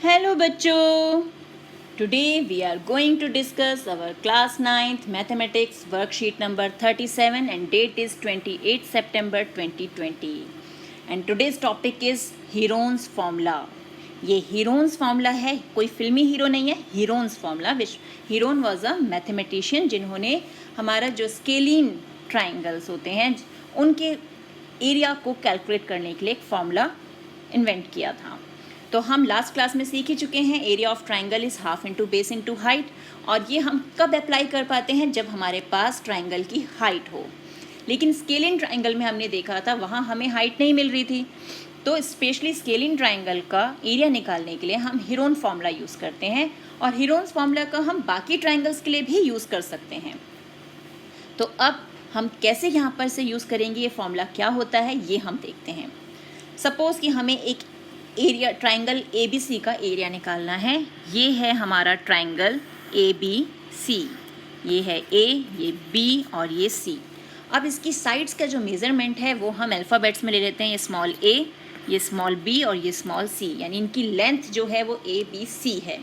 Hello बच्चों, today we are going to discuss our class 9th mathematics worksheet number 37 and date is 28 September 2020 and today's topic is Heron's formula. ये Heron's formula है, कोई फिल्मी hero नहीं है, Heron's formula. Which Heron was a mathematician जिन्होंने हमारा जो scalene triangles होते हैं उनके एरिया को कैलकुलेट करने के लिए एक फार्मूला इन्वेंट किया था. तो हम लास्ट क्लास में सीख ही चुके हैं area of triangle is half into base into height, और ये हम कब अप्लाई कर पाते हैं जब हमारे पास ट्राइंगल की हाइट हो. लेकिन स्केलिन ट्राइंगल में हमने देखा था वहाँ हमें हाइट नहीं मिल रही थी, तो स्पेशली स्केलिन ट्राइंगल का एरिया निकालने के लिए हम हीरोन फार्मूला यूज़ करते हैं, और हीरोन्स फार्मूला का हम बाकी ट्राइंगल्स के लिए भी यूज़ कर सकते हैं. तो अब हम कैसे यहाँ पर से यूज़ करेंगे, ये फार्मूला क्या होता है ये हम देखते हैं. सपोज़ कि हमें एक area triangle A B C का एरिया निकालना है. ये है हमारा ट्राइंगल ए बी सी, ये है ए, ये बी और ये सी. अब इसकी साइड्स का जो मेज़रमेंट है वो हम अल्फ़ाबेट्स में ले लेते हैं. ये स्मॉल ए, ये स्मॉल बी और ये स्मॉल सी, यानी इनकी लेंथ जो है वो ए बी सी है.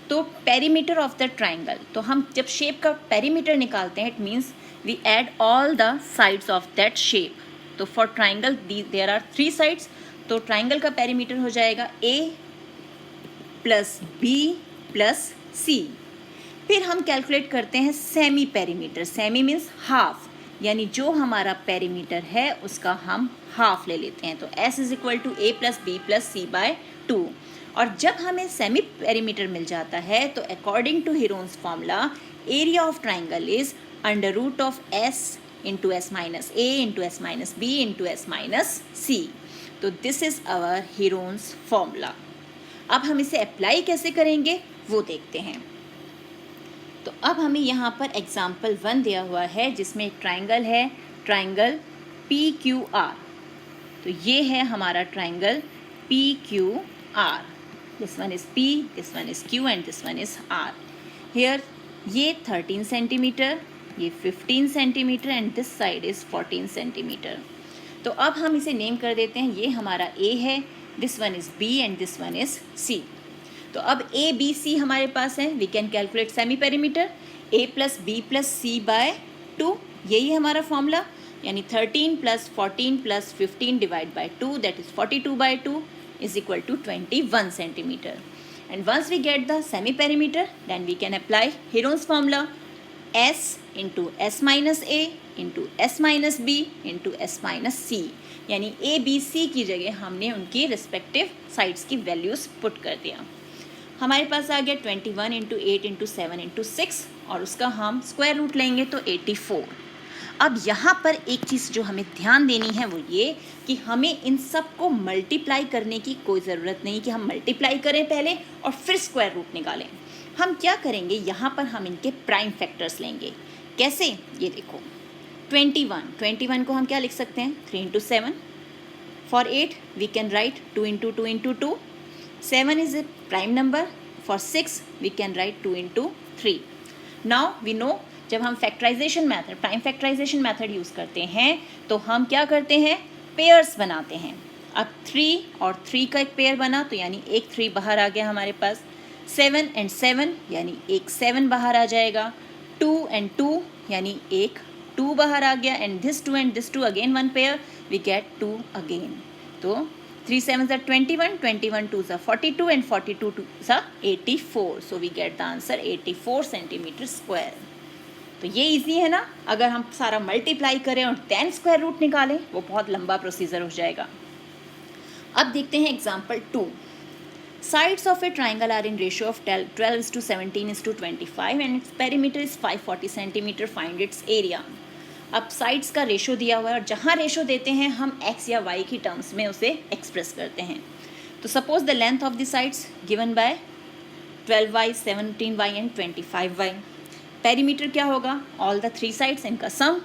तो पेरीमीटर ऑफ द ट्राइंगल, तो हम जब शेप का पेरीमीटर निकालते हैं it means we add all the sides of that shape. तो for triangle there are 3 sides, तो ट्राइंगल का पेरीमीटर हो जाएगा a plus B plus c. फिर हम कैलकुलेट करते हैं semi perimeter. Semi means half, यानी जो हमारा पेरीमीटर है उसका हम हाफ ले लेते हैं. तो S is equal to A plus B plus C by 2. और जब हमें सेमी पेरीमीटर मिल जाता है तो according to Heron's formula area of triangle is under root of S into s minus a into s minus b into s minus c. तो this is our Heron's formula. अब हम इसे apply कैसे करेंगे वो देखते हैं. तो अब हमें यहाँ पर एग्जाम्पल 1 दिया हुआ है जिसमें एक ट्राइंगल है, ट्राइंगल पी क्यू आर. तो ये है हमारा triangle P Q R. This one is P, this one is Q and this one is R. Here ये 13 सेंटीमीटर, ये 15 centimetre and this side is 14 centimetre. तो अब हम इसे नेम कर देते हैं. ये हमारा A है, this one is B and this one is C. तो अब A B C हमारे पास है. We can calculate semi perimeter A plus B plus C by 2. यही है हमारा फॉर्मूला, यानी 13 plus 14 plus 15 divide by 2 that is 42 by 2 is equal to 21 centimetre. And once we get the semi perimeter then we can apply Heron's formula S into s minus a into s minus b into s minus c, यानी a B c की जगह हमने उनकी respective sides की values put कर दिया. हमारे पास आ गया 21 इंटू 8 इंटू 7 इंटू 6 और उसका हम स्क्वायर रूट लेंगे तो 84. अब यहाँ पर एक चीज़ जो हमें ध्यान देनी है वो ये कि हमें इन सब को मल्टीप्लाई करने की कोई ज़रूरत नहीं कि हम मल्टीप्लाई करें पहले और फिर स्क्वायर रूट निकालें. हम क्या करेंगे, यहाँ पर हम इनके प्राइम फैक्टर्स लेंगे. कैसे, ये देखो 21 को हम क्या लिख सकते हैं 3 into 7. For 8 we can write 2 into 2 into 2. 7 is a prime number. For 6 we can write 2 into 3. Now we know जब हम factorisation method, prime factorisation method use करते हैं तो हम क्या करते हैं, पेयर्स बनाते हैं. अब 3 और 3 का एक पेयर बना तो यानी एक 3 बाहर आ गया हमारे पास. 7 एंड 7 यानी एक 7 बाहर आ जाएगा. 2 एंड 2 यानी एक 2 बाहर आ गया. And this 2 and this 2 again one pair, we get 2 again. तो 3 7s are 21, 21 2s are 42 and 42 2s are 84. So we get the answer 84 centimetre square. तो ये इजी है ना. अगर हम सारा मल्टीप्लाई करें और 10 स्क्वायर रूट निकालें वो बहुत लंबा प्रोसीजर हो जाएगा. अब देखते हैं example 2. Sides of a triangle are in ratio of 12:17:25 and its perimeter is 540 centimeter. Find its area. अब साइड्स का रेशो दिया हुआ है और जहाँ रेशो देते हैं हम x या y की टर्म्स में उसे एक्सप्रेस करते हैं. तो suppose the length of the sides given by 12y, 17y and 25y. Perimeter क्या होगा, ऑल द 3 साइड्स इनका सम,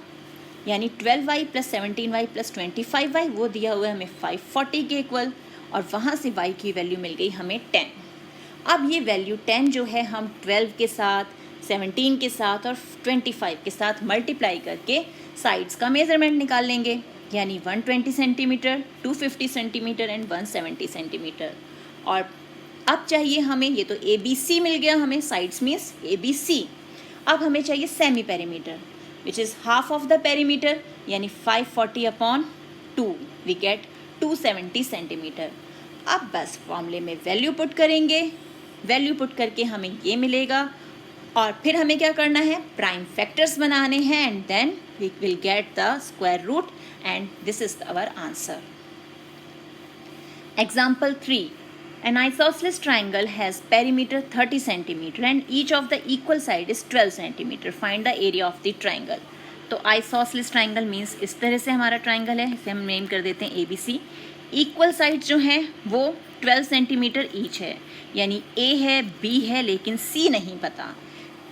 यानी 12y plus 17y plus 25y वो दिया हुआ है हमें 540 के इक्वल, और वहाँ से y की वैल्यू मिल गई हमें 10. अब ये वैल्यू 10 जो है हम 12 के साथ, 17 के साथ और 25 के साथ मल्टीप्लाई करके साइड्स का मेज़रमेंट निकाल लेंगे. यानी 120 सेंटीमीटर, 250 सेंटीमीटर एंड 170 सेंटीमीटर. और अब चाहिए हमें, ये तो ए बी सी मिल गया हमें, sides means A B C. अब हमें चाहिए semi perimeter which is half of the perimeter, यानी 540 अपॉन 2 वी गेट 270 सेंटीमीटर। अब बस फॉर्मूले में वैल्यू पुट करेंगे, वैल्यू पुट करके हमें ये मिलेगा, और फिर हमें क्या करना है, प्राइम फैक्टर्स बनाने हैं, and then we will get the square root, and this is our answer. Example 3. An isosceles triangle has perimeter 30 cm and each of the equal side is 12 cm. Find the area of the triangle. तो isosceles triangle means इस तरह से हमारा triangle है, इसे हम name कर देते हैं ABC. Equal sides जो हैं वो 12 सेंटीमीटर ईच है, यानी A है, B है, लेकिन C नहीं पता।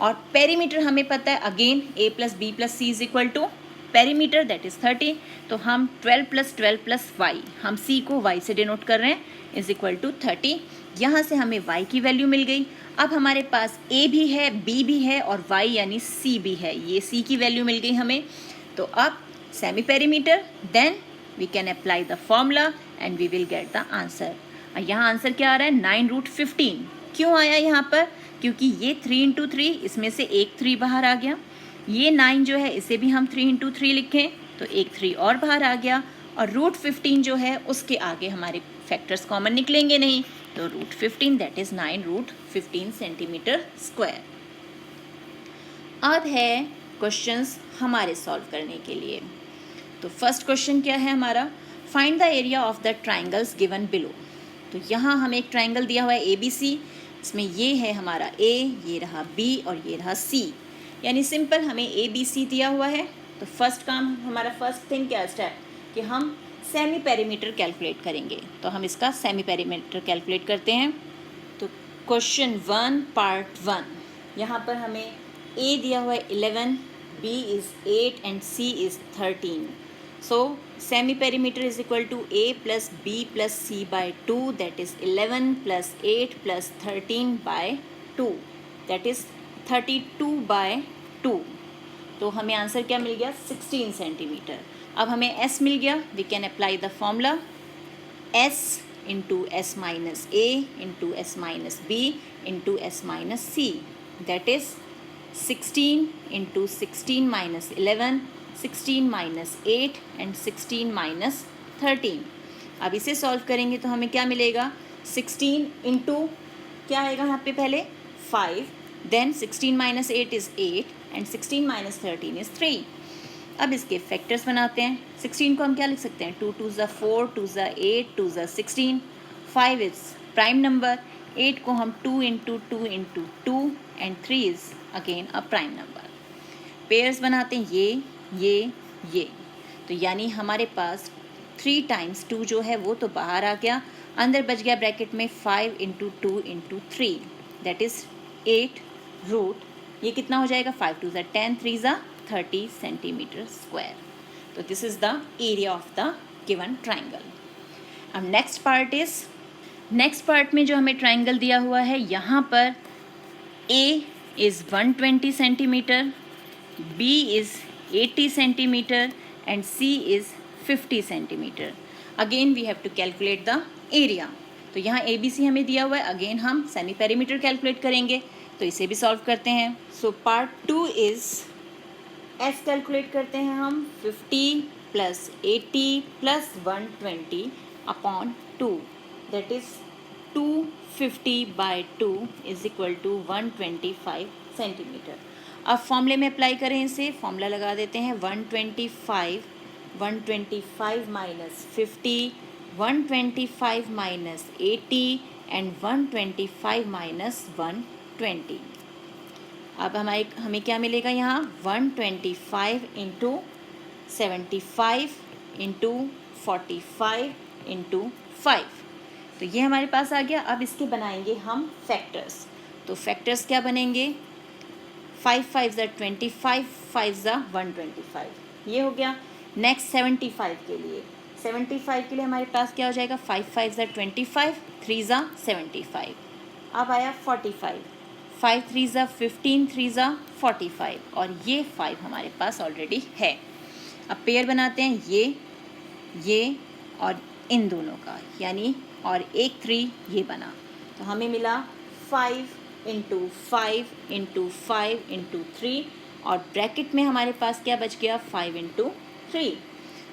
और पेरीमीटर हमें पता है, again A plus B plus C is equal to perimeter that is 30, तो हम 12 प्लस 12 प्लस वाई, हम सी को वाई से डिनोट कर रहे हैं, इज इक्वल टू 30। यहाँ से हमें वाई की वैल्यू मिल गई। अब हमारे पास ए भी है, बी भी है, और वाई यानी सी भी है, ये सी की वैल्यू मिल गई हमें। तो अब semi perimeter, then we can apply the formula and we will get the answer. यहाँ आंसर क्या आ रहा है, 9√15। क्यों आया यहाँ पर, क्योंकि ये 3 इंटू 3, इसमें से एक 3 बाहर आ गया। ये 9 जो है इसे भी हम 3 इंटू 3 लिखें तो एक 3 और बाहर आ गया, और √15 जो है उसके आगे हमारे फैक्टर्स कॉमन निकलेंगे नहीं, तो √15 दैट इज 9√15 सेंटीमीटर स्क्वायर। अब है क्वेश्चंस हमारे सॉल्व करने के लिए। तो फर्स्ट क्वेश्चन क्या है हमारा, find the area of the triangles given below. तो यहाँ हमें एक ट्राइंगल दिया हुआ है ABC, इसमें ये है हमारा A, ये रहा B और ये रहा C, यानी सिंपल हमें ABC दिया हुआ है। तो फर्स्ट काम हमारा, फर्स्ट थिंग क्या स्टेप, कि हम सेमी पेरीमीटर कैलकुलेट करेंगे। तो हम इसका सेमी पेरीमीटर कैलकुलेट करते हैं। तो क्वेश्चन 1 पार्ट 1, यहाँ पर हमें A दिया हुआ है 11, B is 8 and C is 13। So semi perimeter is equal to A plus B plus C by 2, that is 11 plus 8 plus 13 by 2, that is 32 by 2। तो हमें आंसर क्या मिल गया, 16 सेंटीमीटर। अब हमें S मिल गया, we can apply the formula S into S minus A into S minus B into S minus C, that is 16 into 16 minus 11, 16 minus 8 and 16 minus 13। अब इसे सॉल्व करेंगे तो हमें क्या मिलेगा, 16 इंटू क्या आएगा यहाँ पे, पहले 5, then 16 minus 8 is 8 and 16 minus 13 is 3। अब इसके फैक्टर्स बनाते हैं। 16 को हम क्या लिख सकते हैं, 2 2 ज़ा 4, 2 ज़ा 8, 2 ज़ा 16, 5 इज़ प्राइम नंबर, 8 को हम 2 into 2 into 2 and 3 is again a prime number. Pairs बनाते हैं, ये, तो यानी हमारे पास 3 टाइम्स 2 जो है वो तो बाहर आ गया, अंदर बच गया ब्रैकेट में 5 into 2 into 3, that is 8 root, ये कितना हो जाएगा, 5 2 ज़ा 10, 3 ज़ा 30 सेंटीमीटर स्क्वायर। तो this is the area of the given triangle. अब नेक्स्ट पार्ट में जो हमें ट्राइंगल दिया हुआ है, यहाँ पर A is 120 centimetre, B is 80 centimetre and C is 50 centimetre. Again we have to calculate the area. तो यहाँ ABC हमें दिया हुआ है, अगेन हम सेमी पेरीमीटर कैलकुलेट करेंगे, तो इसे भी सॉल्व करते हैं। So part 2 is S calculate करते हैं हम, 50 plus 80 plus 120 upon 2, that is 250 by 2 is equal to 125 centimetre. अब फॉर्मूले में अप्लाई करें इसे, फॉर्मूला लगा देते हैं, 125 माइनस 50, 125 माइनस 80 एंड 125 माइनस 120। अब हमें क्या मिलेगा यहाँ, 125 इंटू 75 इंटू 45 इंटू 5, तो ये हमारे पास आ गया। अब इसके बनाएंगे हम फैक्टर्स। तो फैक्टर्स क्या बनेंगे, 5 5 ज़ा 25, 5 ज़ा 125, ये हो गया। नेक्स्ट 75 के लिए, 75 के लिए हमारे पास क्या हो जाएगा, 5 5 ज़ा 25, 3 ज़ा 75। अब आया 45, 5 3 ज़ा 15, 3 ज़ा 45, और ये 5 हमारे पास ऑलरेडी है। अब पेयर बनाते हैं, ये और इन दोनों का, यानी और एक 3 ये बना, तो हमें मिला 5 इंटू 5 इंटू 5 इंटू 3 और ब्रैकेट में हमारे पास क्या बच गया 5 इंटू 3।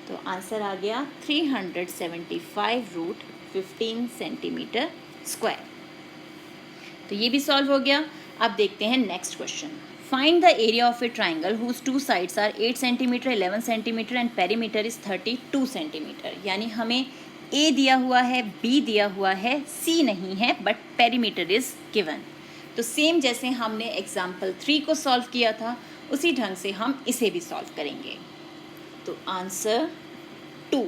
तो आंसर आ गया 375√15 सेंटीमीटर स्क्वायर। तो ये भी सॉल्व हो गया। अब देखते हैं next question. Find the area of a triangle whose two sides are 8 centimetre 11 centimetre and perimeter is 32 centimetre. यानी हमें ए दिया हुआ है, बी दिया हुआ है, सी नहीं है, बट पेरीमीटर इज गिवन। तो सेम जैसे हमने एग्जाम्पल 3 को सॉल्व किया था उसी ढंग से हम इसे भी सॉल्व करेंगे। तो answer 2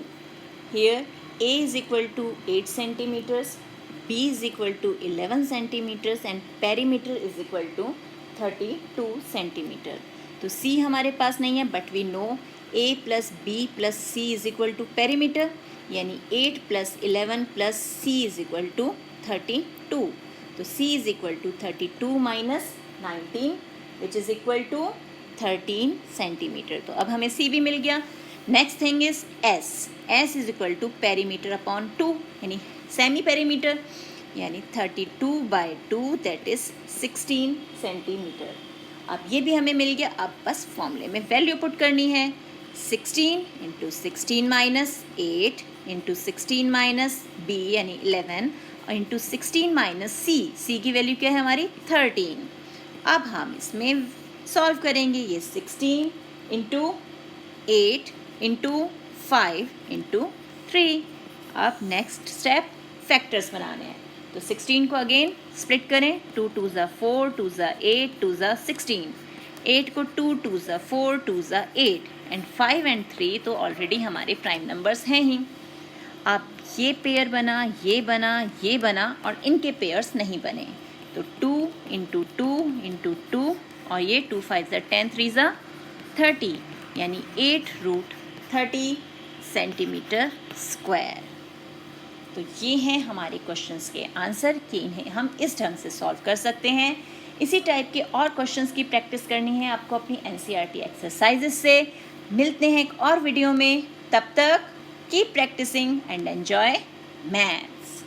here a is equal to 8 centimetres, B is equal to 11 centimeters and perimeter is equal to 32 centimeter। तो C हमारे पास नहीं है but we know A plus B plus C is equal to perimeter, यानी 8 plus 11 plus C is equal to 32। तो C is equal to 32 minus 19 which is equal to 13 centimeter। तो अब हमें C भी मिल गया। Next thing is S। S is equal to perimeter upon 2 यानी semi perimeter, यानी 32/2 that is 16 centimetre. अब ये भी हमें मिल गया। अब बस फॉर्मूले में वैल्यू पुट करनी है। 16 into 16 minus 8 into 16 minus B यानी 11 और इंटू 16 माइनस सी। सी की वैल्यू क्या है हमारी 13। अब हम इसमें सॉल्व करेंगे। ये 16 इंटू 8 इंटू 5 इंटू 3। अब नेक्स्ट स्टेप फैक्टर्स बनाने हैं। तो 16 को अगेन स्प्लिट करें। 2 2 ज़ा 4, 2 ज़ा 8, 2 ज़ा 16। 8 को 2 2 ज़ा 4, 2 ज़ा 8 एंड 5 एंड 3 तो ऑलरेडी हमारे प्राइम नंबर्स हैं ही। अब ये पेयर बना, ये बना, ये बना और इनके पेयर्स नहीं बने। तो 2 इंटू 2 इंटू 2 और ये 2 5 ज़ा 10, 3 ज़ा 30 यानी 8√30 सेंटीमीटर स्क्वायर। तो ये हैं हमारे क्वेश्चंस के आंसर कि इन्हें हम इस ढंग से सॉल्व कर सकते हैं। इसी टाइप के और क्वेश्चंस की प्रैक्टिस करनी है आपको अपनी NCERT एक्सरसाइजेस से। मिलते हैं एक और वीडियो में, तब तक keep practising and enjoy maths.